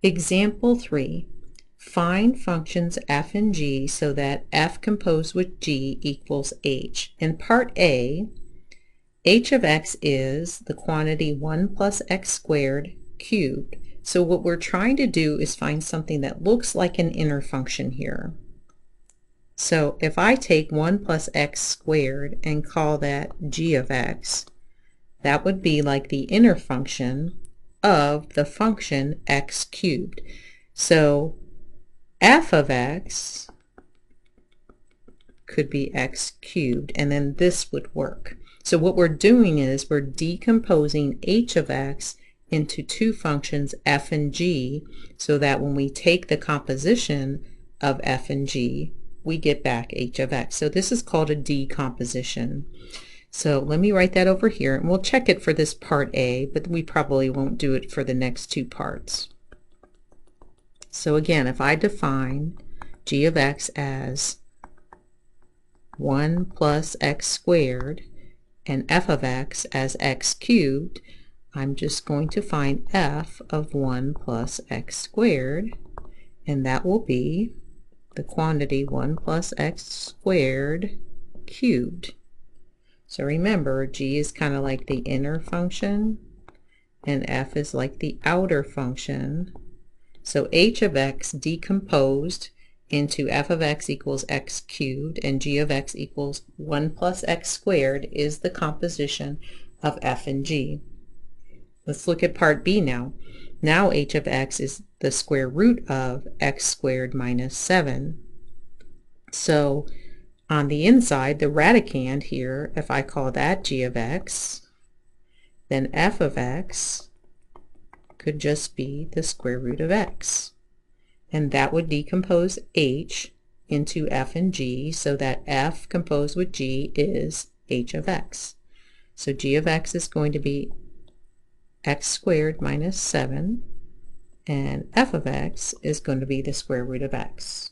Example 3. Find functions f and g so that f composed with g equals h. In part A, h of x is the quantity 1 plus x squared cubed. So what we're trying to do is find something that looks like an inner function here. So if I take 1 plus x squared and call that g of x, that would be like the inner function of the function x cubed. So f of x could be x cubed, and then this would work. So what we're doing is we're decomposing h of x into two functions f and g, so that when we take the composition of f and g, we get back h of x. So this is called a decomposition. So let me write that over here, and we'll check it for this part A, but we probably won't do it for the next two parts. So again, if I define g of x as 1 plus x squared and f of x as x cubed, I'm just going to find f of 1 plus x squared, and that will be the quantity 1 plus x squared cubed. So remember, g is kind of like the inner function, and f is like the outer function. So h of x decomposed into f of x equals x cubed and g of x equals 1 plus x squared is the composition of f and g. Let's look at part B now. Now h of x is the square root of x squared minus 7. So on the inside, the radicand here, if I call that g of x, then f of x could just be the square root of x. And that would decompose h into f and g so that f composed with g is h of x. So g of x is going to be x squared minus 7, and f of x is going to be the square root of x.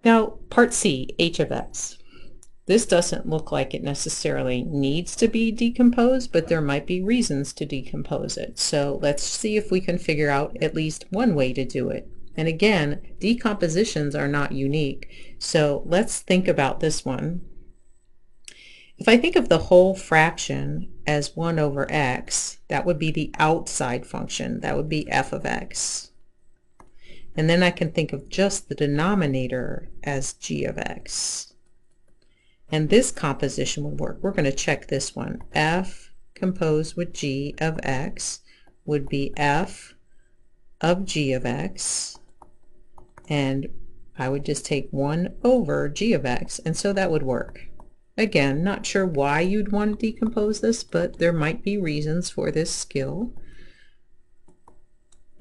Now, part C, h of x. This doesn't look like it necessarily needs to be decomposed, but there might be reasons to decompose it. So let's see if we can figure out at least one way to do it. And again, decompositions are not unique. So let's think about this one. If I think of the whole fraction as 1 over x, that would be the outside function. That would be f of x. And then I can think of just the denominator as g of x. And this composition would work. We're going to check this one. F composed with g of x would be f of g of x, and I would just take 1 over g of x, and so that would work. Again, not sure why you'd want to decompose this, but there might be reasons for this skill.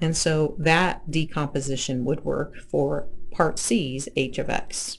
And so that decomposition would work for part C's h of x.